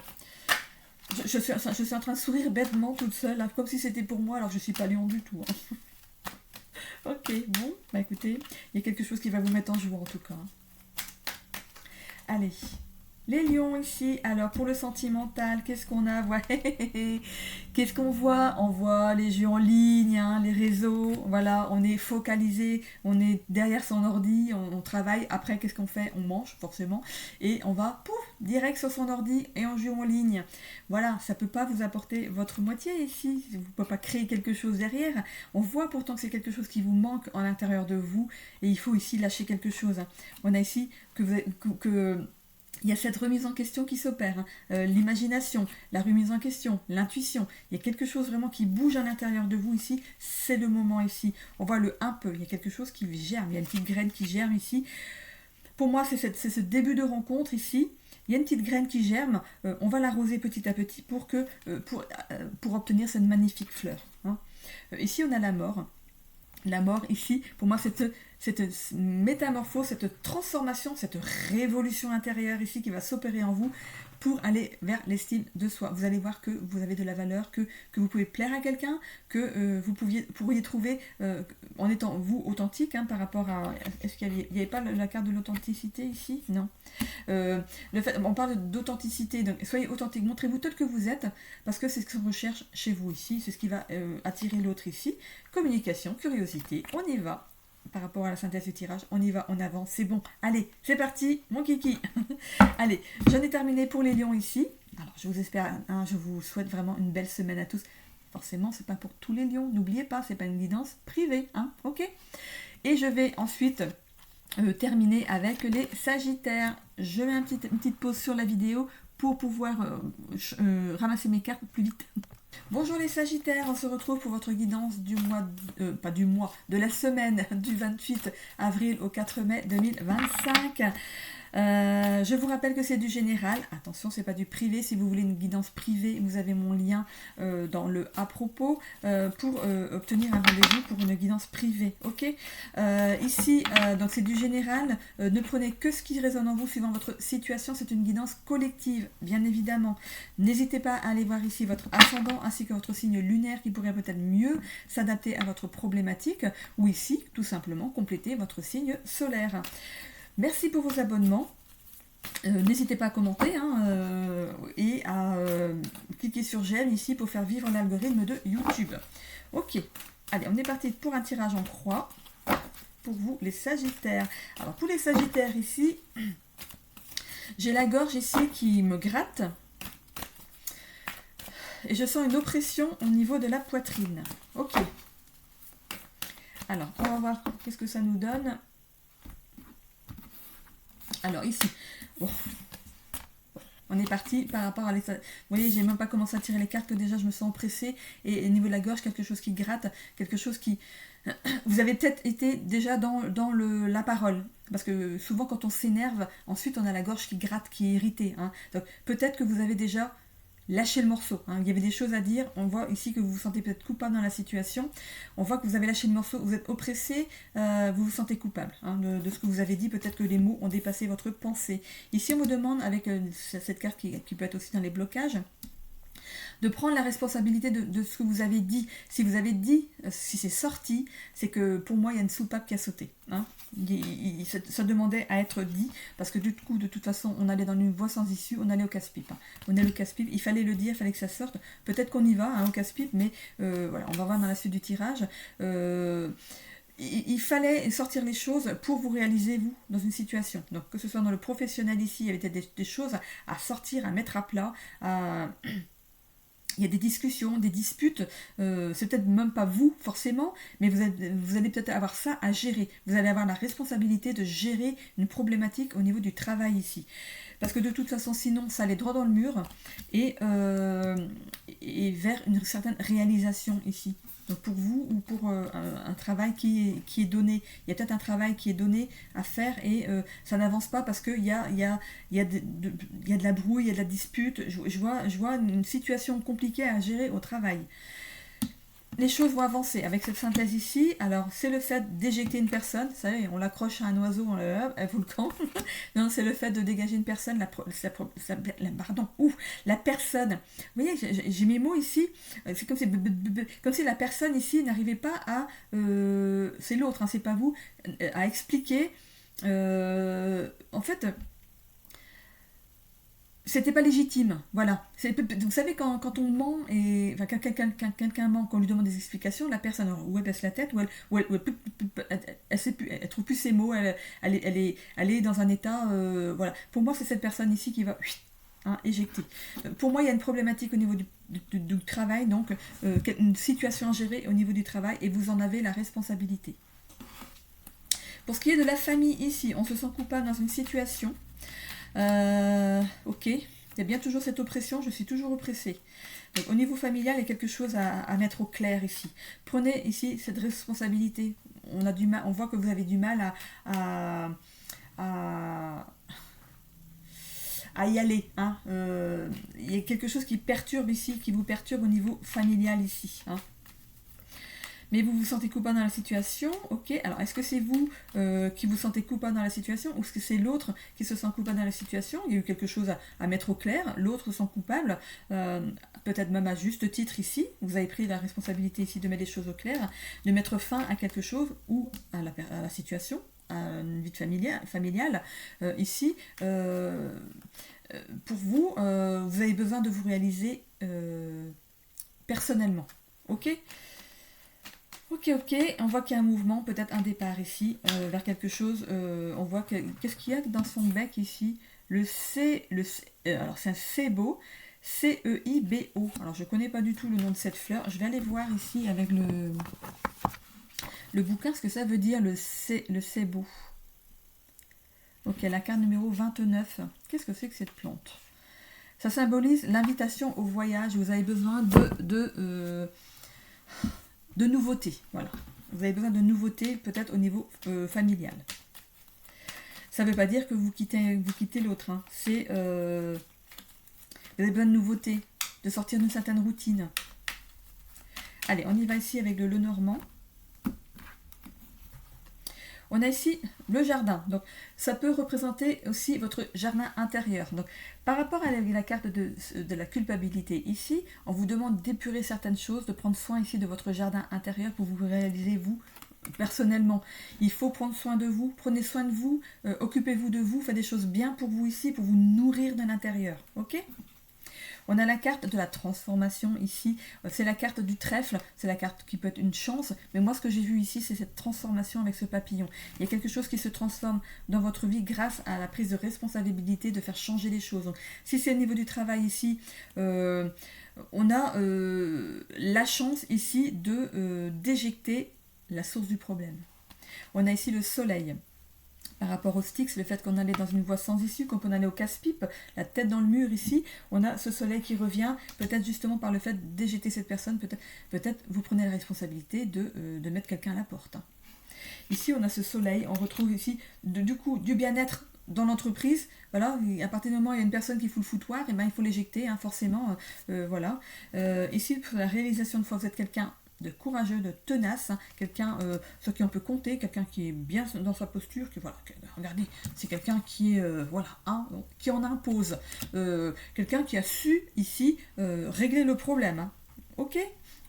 Je suis en train de sourire bêtement toute seule, comme si c'était pour moi, alors je suis pas lion du tout. Ok, bon, écoutez, il y a quelque chose qui va vous mettre en joie en tout cas. Allez, les lions ici, alors pour le sentimental, qu'est-ce qu'on a? Qu'est-ce qu'on voit? On voit les jeux en ligne, les réseaux, voilà, on est focalisé, on est derrière son ordi, on travaille, après qu'est-ce qu'on fait? On mange forcément, et on va, direct sur son ordi et on joue en ligne. Voilà, ça ne peut pas vous apporter votre moitié ici, vous ne pouvez pas créer quelque chose derrière. On voit pourtant que c'est quelque chose qui vous manque à l'intérieur de vous, et il faut ici lâcher quelque chose. On a ici il y a cette remise en question qui s'opère, l'imagination, la remise en question, l'intuition. Il y a quelque chose vraiment qui bouge à l'intérieur de vous ici, c'est le moment ici. On voit un peu, il y a quelque chose qui germe, il y a une petite graine qui germe ici. pour moi, c'est ce début de rencontre ici. Il y a une petite graine qui germe, on va l'arroser petit à petit pour obtenir cette magnifique fleur. Hein. Ici, on a la mort. La mort, ici, pour moi, cette métamorphose, cette transformation, cette révolution intérieure ici qui va s'opérer en vous pour aller vers l'estime de soi. Vous allez voir que vous avez de la valeur, que vous pouvez plaire à quelqu'un, que vous pourriez trouver, en étant vous authentique, hein, par rapport à... Est-ce qu'il n'y avait pas la carte de l'authenticité ici? Non. On parle d'authenticité, donc soyez authentique, montrez-vous tel que vous êtes, parce que c'est ce qu'on recherche chez vous ici, c'est ce qui va attirer l'autre ici. Communication, curiosité, on y va. Par rapport à la synthèse du tirage, on y va, on avance, c'est bon. Allez, c'est parti, mon kiki. Allez, j'en ai terminé pour les lions ici. Alors, je vous espère, hein, je vous souhaite vraiment une belle semaine à tous. Forcément, c'est pas pour tous les lions, n'oubliez pas, c'est pas une guidance privée, hein, ok? Et je vais ensuite terminer avec les sagittaires. Je mets une petite pause sur la vidéo pour pouvoir ramasser mes cartes plus vite. Bonjour les sagittaires, on se retrouve pour votre guidance du mois, de la semaine du 28 avril au 4 mai 2025. Je vous rappelle que c'est du général, attention c'est pas du privé, si vous voulez une guidance privée, vous avez mon lien dans le à propos pour obtenir un rendez-vous pour une guidance privée, ok. Ici, donc c'est du général, ne prenez que ce qui résonne en vous suivant votre situation, c'est une guidance collective, bien évidemment. N'hésitez pas à aller voir ici votre ascendant ainsi que votre signe lunaire qui pourrait peut-être mieux s'adapter à votre problématique, ou ici, tout simplement, compléter votre signe solaire. Merci pour vos abonnements. N'hésitez pas à commenter et à cliquer sur j'aime ici pour faire vivre l'algorithme de YouTube. Ok, allez, on est parti pour un tirage en croix pour vous les sagittaires. Alors pour les sagittaires ici, j'ai la gorge ici qui me gratte et je sens une oppression au niveau de la poitrine. Ok. Alors, on va voir qu'est-ce que ça nous donne. Alors ici, bon, on est parti par rapport à vous voyez, j'ai même pas commencé à tirer les cartes que déjà je me sens oppressée et au niveau de la gorge, quelque chose qui gratte, quelque chose qui... Vous avez peut-être été déjà dans la parole, parce que souvent quand on s'énerve, ensuite on a la gorge qui gratte, qui est irritée. Hein. Donc peut-être que vous avez déjà lâché le morceau. Hein. Il y avait des choses à dire. On voit ici que vous vous sentez peut-être coupable dans la situation. On voit que vous avez lâché le morceau, vous êtes oppressé, vous vous sentez coupable de ce que vous avez dit. Peut-être que les mots ont dépassé votre pensée. Ici, on vous demande, avec cette carte qui peut être aussi dans les blocages, de prendre la responsabilité de ce que vous avez dit. Si vous avez dit, si c'est sorti, c'est que pour moi, il y a une soupape qui a sauté. Hein. Ça demandait à être dit, parce que du coup, de toute façon, on allait dans une voie sans issue, on allait au casse-pipe. Hein. On allait au casse-pipe, il fallait le dire, il fallait que ça sorte. Peut-être qu'on y va au casse-pipe, mais voilà, on va voir dans la suite du tirage. Il fallait sortir les choses pour vous réaliser, vous, dans une situation. Donc, que ce soit dans le professionnel ici, il y avait peut-être des choses à sortir, à mettre à plat, il y a des discussions, des disputes, c'est peut-être même pas vous forcément, mais vous allez peut-être avoir ça à gérer. Vous allez avoir la responsabilité de gérer une problématique au niveau du travail ici. Parce que de toute façon, sinon, ça allait droit dans le mur et vers une certaine réalisation ici. Donc pour vous ou pour un travail qui est donné. Il y a peut-être un travail qui est donné à faire et ça n'avance pas parce qu'il y a de la brouille, il y a de la dispute. Je vois une situation compliquée à gérer au travail. Les choses vont avancer avec cette synthèse ici. Alors, c'est le fait d'éjecter une personne. Vous savez, on l'accroche à un oiseau, un volcan. Non, c'est le fait de dégager une personne. La personne. Vous voyez, j'ai mes mots ici. C'est comme si la personne ici n'arrivait pas à... c'est l'autre, c'est pas vous. À expliquer. En fait... C'était pas légitime, voilà. Vous savez, quand on ment, et enfin, quelqu'un ment, qu'on lui demande des explications, la personne, ou elle baisse la tête, ou elle trouve plus ses mots, elle est dans un état, voilà. Pour moi, c'est cette personne ici qui va éjecter. Pour moi, il y a une problématique au niveau du travail, donc une situation à gérer au niveau du travail, et vous en avez la responsabilité. Pour ce qui est de la famille ici, on se sent coupable dans une situation. Ok, il y a bien toujours cette oppression, je suis toujours oppressée. Donc au niveau familial, il y a quelque chose à mettre au clair ici. Prenez ici cette responsabilité. On voit que vous avez du mal à à y aller. Hein. Il y a quelque chose qui perturbe ici, qui vous perturbe au niveau familial ici. Hein. Mais vous vous sentez coupable dans la situation, ok. Alors, est-ce que c'est vous qui vous sentez coupable dans la situation ou est-ce que c'est l'autre qui se sent coupable dans la situation? Il y a eu quelque chose à mettre au clair, l'autre se sent coupable, peut-être même à juste titre ici. Vous avez pris la responsabilité ici de mettre les choses au clair, de mettre fin à quelque chose ou à la situation, à une vie familiale. Ici, pour vous, vous avez besoin de vous réaliser personnellement, ok. Ok, on voit qu'il y a un mouvement, peut-être un départ ici, vers quelque chose. On voit qu'est-ce qu'il y a dans son bec ici? Le C, alors c'est un ceibo, C-E-I-B-O. Alors je ne connais pas du tout le nom de cette fleur. Je vais aller voir ici avec le bouquin ce que ça veut dire le ceibo. Ok, la carte numéro 29. Qu'est-ce que c'est que cette plante? Ça symbolise l'invitation au voyage. Vous avez besoin de nouveautés, voilà. Vous avez besoin de nouveautés, peut-être au niveau familial. Ça ne veut pas dire que vous quittez l'autre. Hein. C'est vous avez besoin de nouveautés, de sortir d'une certaine routine. Allez, on y va ici avec le Lenormand. On a ici le jardin. Donc, ça peut représenter aussi votre jardin intérieur. Donc, par rapport à la carte de la culpabilité ici, on vous demande d'épurer certaines choses, de prendre soin ici de votre jardin intérieur pour vous réaliser vous personnellement. Il faut prendre soin de vous, prenez soin de vous, occupez-vous de vous, faites des choses bien pour vous ici, pour vous nourrir de l'intérieur. Ok ? On a la carte de la transformation ici, c'est la carte du trèfle, c'est la carte qui peut être une chance, mais moi ce que j'ai vu ici c'est cette transformation avec ce papillon. Il y a quelque chose qui se transforme dans votre vie grâce à la prise de responsabilité de faire changer les choses. Donc, si c'est au niveau du travail ici, on a la chance ici de d'éjecter la source du problème. On a ici le soleil. Par rapport au Styx, le fait qu'on allait dans une voie sans issue, qu'on peut aller au casse-pipe, la tête dans le mur ici, on a ce soleil qui revient, peut-être justement par le fait d'éjecter cette personne, peut-être vous prenez la responsabilité de mettre quelqu'un à la porte. Hein. Ici, on a ce soleil, on retrouve ici du coup du bien-être dans l'entreprise. Voilà, à partir du moment où il y a une personne qui fout le foutoir, et ben, il faut l'éjecter, hein, forcément. Voilà. Ici, pour la réalisation de foi, vous êtes quelqu'un de courageux, de tenace, hein, quelqu'un sur qui on peut compter, quelqu'un qui est bien dans sa posture, que voilà, regardez, c'est quelqu'un qui est voilà, hein, qui en impose, quelqu'un qui a su ici régler le problème, hein. Ok,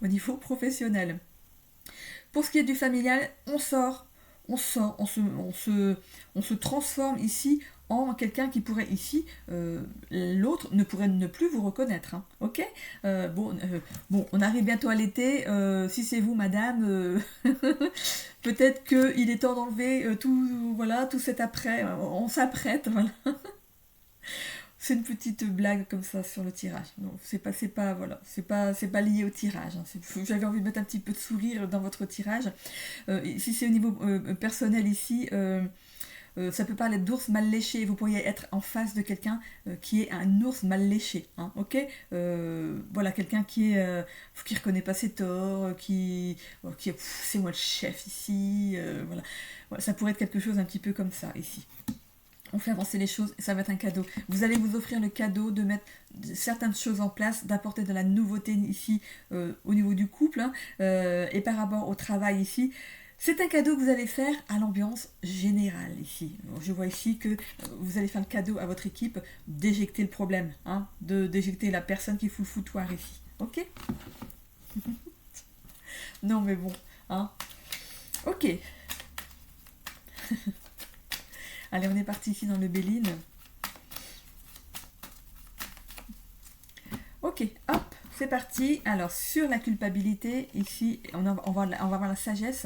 au niveau professionnel. Pour ce qui est du familial, on se transforme ici en quelqu'un qui pourrait ici, l'autre ne pourrait ne plus vous reconnaître. Hein. Ok, bon, on arrive bientôt à l'été. Si c'est vous, madame, peut-être qu'il est temps d'enlever tout cet après. On s'apprête, voilà. C'est une petite blague comme ça sur le tirage. Non, c'est pas lié au tirage. Hein. J'avais envie de mettre un petit peu de sourire dans votre tirage. Si c'est au niveau personnel ici. Ça peut parler d'ours mal léché. Vous pourriez être en face de quelqu'un qui est un ours mal léché. Hein, ok, voilà, quelqu'un qui reconnaît pas ses torts, c'est moi le chef ici. Voilà. Voilà, ça pourrait être quelque chose un petit peu comme ça ici. On fait avancer les choses et ça va être un cadeau. Vous allez vous offrir le cadeau de mettre certaines choses en place, d'apporter de la nouveauté ici au niveau du couple. Hein, et par rapport au travail ici, c'est un cadeau que vous allez faire à l'ambiance générale ici. Je vois ici que vous allez faire le cadeau à votre équipe d'éjecter le problème, hein, d'éjecter la personne qui fout le foutoir ici. Ok. Non mais bon, hein. Ok. Allez, on est parti ici dans le Béline. Ok, hop, c'est parti. Alors, sur la culpabilité, ici, on va voir la sagesse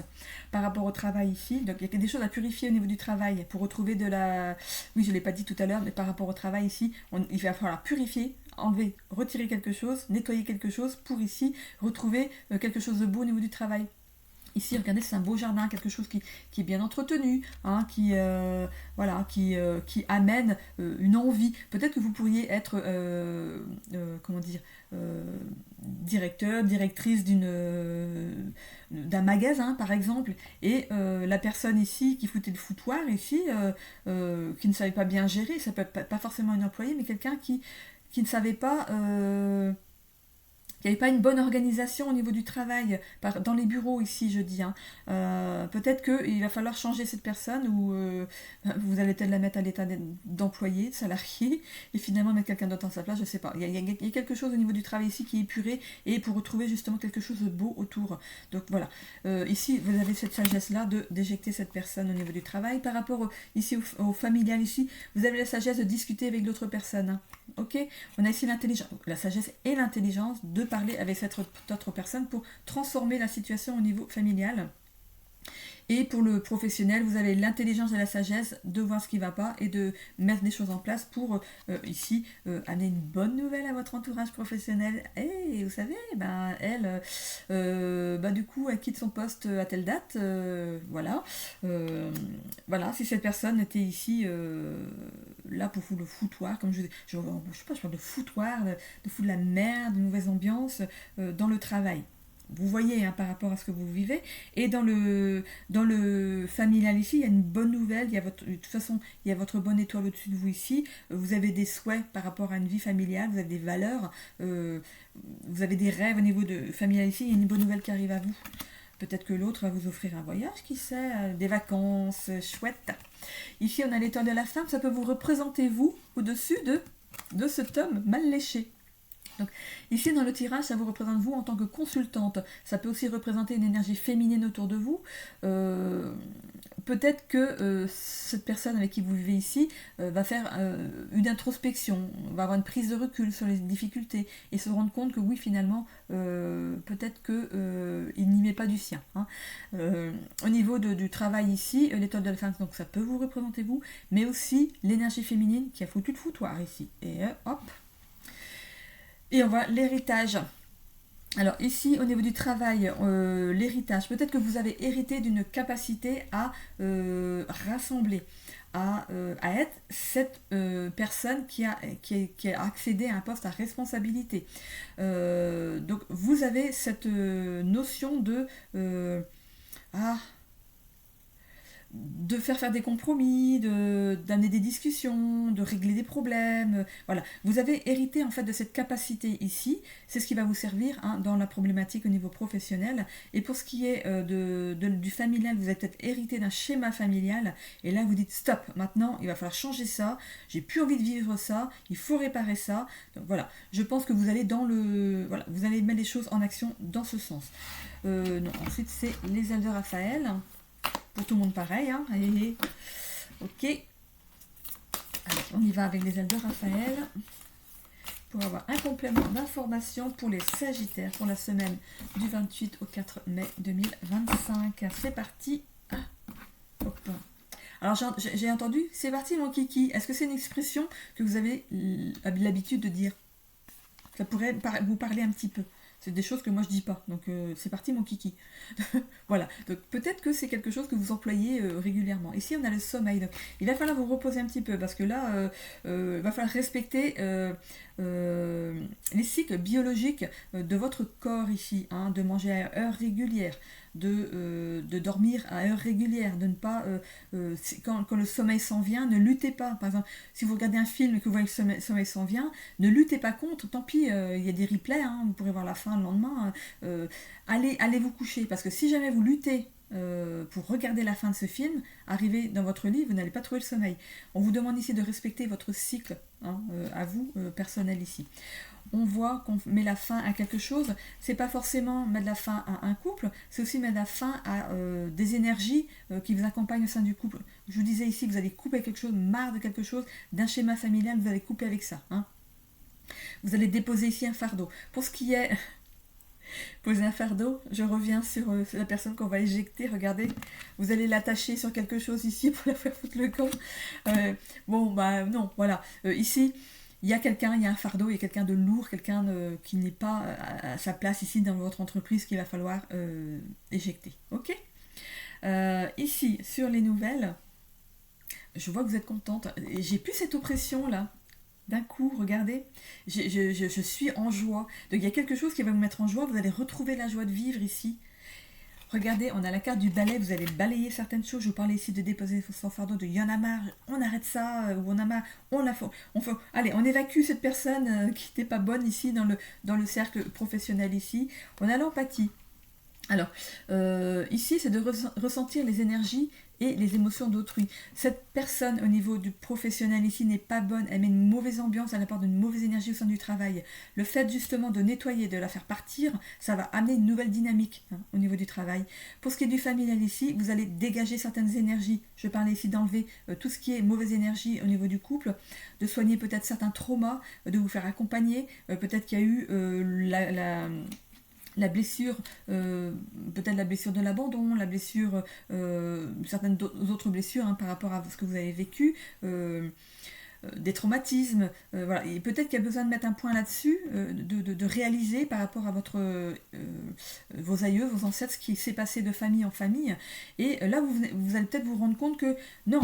par rapport au travail ici. Donc, il y a des choses à purifier au niveau du travail pour retrouver de la... Oui, je ne l'ai pas dit tout à l'heure, mais par rapport au travail ici, il va falloir purifier, enlever, retirer quelque chose, nettoyer quelque chose pour ici retrouver quelque chose de beau au niveau du travail. Ici, regardez, c'est un beau jardin, quelque chose qui est bien entretenu, hein, voilà, qui amène une envie. Peut-être que vous pourriez être, comment dire, directeur, directrice d'un magasin, par exemple, et la personne ici qui foutait le foutoir, ici, qui ne savait pas bien gérer, ça peut être pas forcément un employé, mais quelqu'un qui ne savait pas... Il n'y avait pas une bonne organisation au niveau du travail, dans les bureaux ici, je dis. Hein. Peut-être qu'il va falloir changer cette personne ou vous allez peut-être la mettre à l'état d'employé, de salarié, et finalement mettre quelqu'un d'autre à sa place, je ne sais pas. Il y a quelque chose au niveau du travail ici qui est épuré et pour retrouver justement quelque chose de beau autour. Donc voilà. Ici, vous avez cette sagesse-là d'éjecter cette personne au niveau du travail. Par rapport ici au familial, ici, vous avez la sagesse de discuter avec d'autres personnes. Hein. Ok, on a ici l'intelligence, la sagesse et l'intelligence de parler avec cette autre personne pour transformer la situation au niveau familial. Et pour le professionnel, vous avez l'intelligence et la sagesse de voir ce qui ne va pas et de mettre des choses en place pour ici amener une bonne nouvelle à votre entourage professionnel. Et vous savez, ben, elle, du coup, elle quitte son poste à telle date. Voilà. Voilà, si cette personne était ici là pour foutre le foutoir, comme je sais pas, je parle de foutoir, de foutre de la merde, de mauvaise ambiance dans le travail. Vous voyez hein, par rapport à ce que vous vivez. Et dans le familial ici, il y a une bonne nouvelle. De toute façon, il y a votre bonne étoile au-dessus de vous ici. Vous avez des souhaits par rapport à une vie familiale. Vous avez des valeurs. Vous avez des rêves au niveau de familial ici. Il y a une bonne nouvelle qui arrive à vous. Peut-être que l'autre va vous offrir un voyage, qui sait, des vacances chouettes. Ici, on a l'étoile de la femme. Ça peut vous représenter, vous, au-dessus de cet homme mal léché. Donc, ici dans le tirage, ça vous représente vous en tant que consultante. Ça peut aussi représenter une énergie féminine autour de vous. Peut-être que cette personne avec qui vous vivez ici va faire une introspection, va avoir une prise de recul sur les difficultés et se rendre compte que oui, finalement, peut-être qu'il n'y met pas du sien. Hein. Au niveau du travail ici, l'étoile de la femme, donc ça peut vous représenter vous, mais aussi l'énergie féminine qui a foutu le foutoir ici. Et hop. Et on voit l'héritage. Alors ici, au niveau du travail, l'héritage, peut-être que vous avez hérité d'une capacité à rassembler, à être cette personne qui a accédé à un poste à responsabilité. Donc vous avez cette notion de faire des compromis, d'amener des discussions, de régler des problèmes. Voilà, vous avez hérité en fait de cette capacité ici. C'est ce qui va vous servir hein, dans la problématique au niveau professionnel. Et pour ce qui est du familial, vous avez peut-être hérité d'un schéma familial. Et là, vous dites stop. Maintenant, il va falloir changer ça. J'ai plus envie de vivre ça. Il faut réparer ça. Donc voilà, je pense que vous allez vous allez mettre les choses en action dans ce sens. Non, ensuite, c'est les ailes de Raphaël. Pour tout le monde pareil, hein. Allez. Ok. Allez, on y va avec les ailes de Raphaël pour avoir un complément d'information pour les Sagittaires pour la semaine du 28 au 4 mai 2025. C'est parti. Hop. Alors j'ai entendu, c'est parti mon kiki. Est-ce que c'est une expression que vous avez l'habitude de dire? Ça pourrait vous parler un petit peu. C'est des choses que moi je dis pas, donc c'est parti mon kiki. Voilà, donc peut-être que c'est quelque chose que vous employez régulièrement. Ici on a le sommeil, donc il va falloir vous reposer un petit peu, parce que là, il va falloir respecter les cycles biologiques de votre corps ici, hein, de manger à heure régulière, de dormir à heure régulière, de ne pas, quand le sommeil s'en vient, ne luttez pas. Par exemple, si vous regardez un film et que vous voyez que le sommeil s'en vient, ne luttez pas contre, tant pis, il y a des replays, hein, vous pourrez voir la fin le lendemain, allez vous coucher, parce que si jamais vous luttez pour regarder la fin de ce film, arrivé dans votre lit, vous n'allez pas trouver le sommeil. On vous demande ici de respecter votre cycle, hein, à vous, personnel ici. On voit qu'on met la fin à quelque chose, c'est pas forcément mettre la fin à un couple, c'est aussi mettre la fin à des énergies qui vous accompagnent au sein du couple. Je vous disais ici que vous allez couper quelque chose, marre de quelque chose, d'un schéma familial, vous allez couper avec ça. Hein. Vous allez déposer ici un fardeau. Pour ce qui est poser un fardeau, je reviens sur la personne qu'on va éjecter, regardez, vous allez l'attacher sur quelque chose ici pour la faire foutre le camp. Non, voilà, ici, il y a quelqu'un, il y a un fardeau, il y a quelqu'un de lourd, quelqu'un qui n'est pas à sa place ici dans votre entreprise qu'il va falloir éjecter. Ok. Ici, sur les nouvelles, je vois que vous êtes contente. J'ai plus cette oppression là. D'un coup, regardez, je suis en joie. Donc il y a quelque chose qui va vous mettre en joie, vous allez retrouver la joie de vivre ici. Regardez, on a la carte du balai, vous allez balayer certaines choses. Je vous parlais ici de déposer son fardeau, de il y en a marre, on arrête ça, ou on a marre, allez, on évacue cette personne qui n'était pas bonne ici dans le cercle professionnel ici. On a l'empathie. Alors, ici, c'est de ressentir les énergies et les émotions d'autrui. Cette personne, au niveau du professionnel ici, n'est pas bonne. Elle met une mauvaise ambiance, elle apporte une mauvaise énergie au sein du travail. Le fait, justement, de nettoyer, de la faire partir, ça va amener une nouvelle dynamique au niveau du travail. Pour ce qui est du familial ici, vous allez dégager certaines énergies. Je parlais ici d'enlever tout ce qui est mauvaise énergie au niveau du couple, de soigner peut-être certains traumas, de vous faire accompagner. Peut-être qu'il y a eu la blessure, peut-être la blessure de l'abandon, la blessure, certaines autres blessures par rapport à ce que vous avez vécu, des traumatismes, voilà. Et peut-être qu'il y a besoin de mettre un point là-dessus, de réaliser par rapport à vos aïeux, vos ancêtres, ce qui s'est passé de famille en famille. Et là, vous allez peut-être vous rendre compte que non,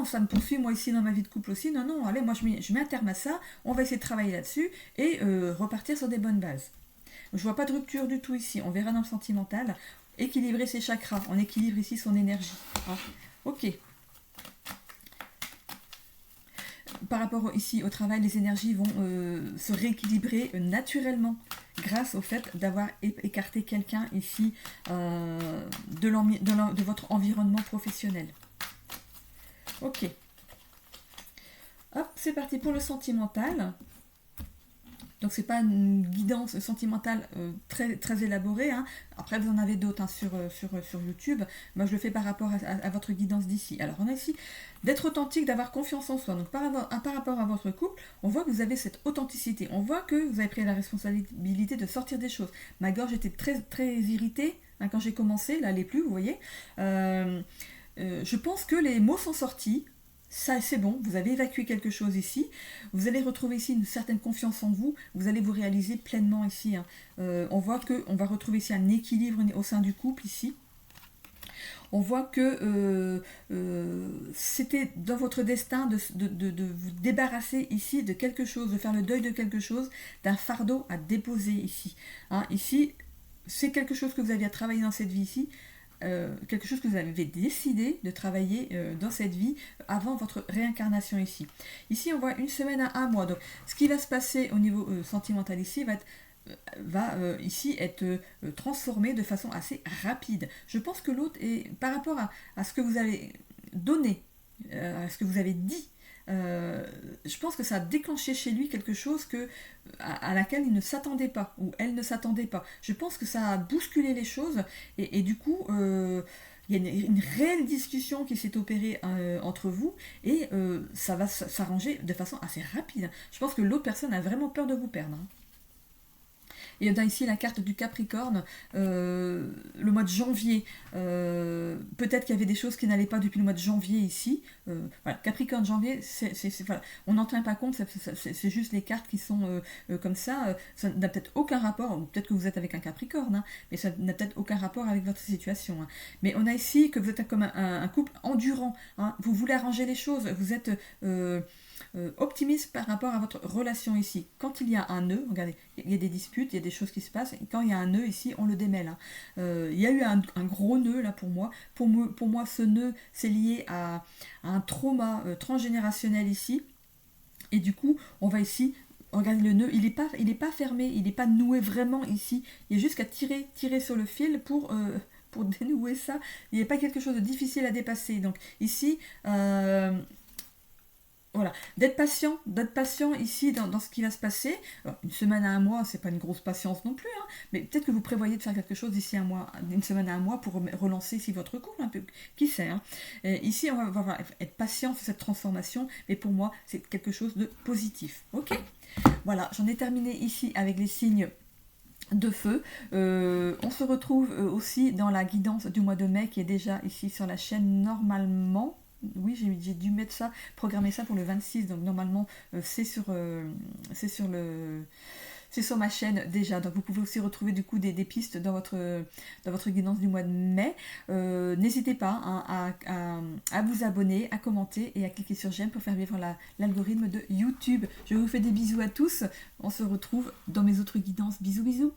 ça me poursuit moi ici dans ma vie de couple aussi. Non, allez, moi je mets un terme à ça, on va essayer de travailler là-dessus et repartir sur des bonnes bases. Je vois pas de rupture du tout ici. On verra dans le sentimental. Équilibrer ses chakras. On équilibre ici son énergie. Ok. Par rapport ici au travail, les énergies vont se rééquilibrer naturellement grâce au fait d'avoir écarté quelqu'un ici de votre environnement professionnel. Ok. Hop, c'est parti pour le sentimental. Donc c'est pas une guidance sentimentale très, très élaborée. Après vous en avez d'autres sur YouTube. Moi je le fais par rapport à votre guidance d'ici. Alors on a ici d'être authentique, d'avoir confiance en soi. Donc par rapport à votre couple, on voit que vous avez cette authenticité. On voit que vous avez pris la responsabilité de sortir des choses. Ma gorge était très, très irritée quand j'ai commencé. Là elle n'est plus, vous voyez. Je pense que les mots sont sortis. Ça, c'est bon, vous avez évacué quelque chose ici. Vous allez retrouver ici une certaine confiance en vous. Vous allez vous réaliser pleinement ici. On voit qu'on va retrouver ici un équilibre au sein du couple ici. On voit que c'était dans votre destin de vous débarrasser ici de quelque chose, de faire le deuil de quelque chose, d'un fardeau à déposer ici. Ici, c'est quelque chose que vous aviez à travailler dans cette vie ici. Quelque chose que vous avez décidé de travailler dans cette vie avant votre réincarnation ici. Ici, on voit une semaine à un mois. Donc, ce qui va se passer au niveau sentimental ici va ici être transformé de façon assez rapide. Je pense que l'autre est, par rapport à ce que vous avez donné, à ce que vous avez dit, je pense que ça a déclenché chez lui quelque chose à laquelle il ne s'attendait pas, ou elle ne s'attendait pas. Je pense que ça a bousculé les choses, et du coup, il y a une réelle discussion qui s'est opérée entre vous, et ça va s'arranger de façon assez rapide. Je pense que l'autre personne a vraiment peur de vous perdre. Et on a ici la carte du Capricorne, le mois de janvier. Peut-être qu'il y avait des choses qui n'allaient pas depuis le mois de janvier ici. Voilà, Capricorne, janvier, voilà. On n'en tient pas compte, c'est juste les cartes qui sont comme ça. Ça n'a peut-être aucun rapport, peut-être que vous êtes avec un Capricorne, mais ça n'a peut-être aucun rapport avec votre situation. Mais on a ici que vous êtes comme un couple endurant. Vous voulez arranger les choses, vous êtes optimiste par rapport à votre relation ici. Quand il y a un nœud, regardez, il y a des disputes, il y a des choses qui se passent, et quand il y a un nœud ici, on le démêle. Il y a eu un gros nœud là pour moi. Pour moi, ce nœud, c'est lié à un trauma transgénérationnel ici. Et du coup, on va ici, regardez le nœud, il n'est pas fermé, il n'est pas noué vraiment ici. Il y a juste qu'à tirer sur le fil pour dénouer ça. Il n'y a pas quelque chose de difficile à dépasser. Donc ici, voilà, d'être patient ici dans ce qui va se passer. Alors, une semaine à un mois, c'est pas une grosse patience non plus, mais peut-être que vous prévoyez de faire quelque chose d'ici une semaine à un mois pour relancer ici votre couple un peu. Qui sait. Ici, on va être patient sur cette transformation, mais pour moi, c'est quelque chose de positif. Ok. Voilà, j'en ai terminé ici avec les signes de feu. On se retrouve aussi dans la guidance du mois de mai qui est déjà ici sur la chaîne normalement. Oui, j'ai dû mettre ça, programmer ça pour le 26, donc normalement c'est sur le, c'est sur ma chaîne déjà. Donc vous pouvez aussi retrouver du coup des pistes dans votre guidance du mois de mai. N'hésitez pas hein, à vous abonner, à commenter et à cliquer sur j'aime pour faire vivre l'algorithme de YouTube. Je vous fais des bisous à tous. On se retrouve dans mes autres guidances. Bisous bisous.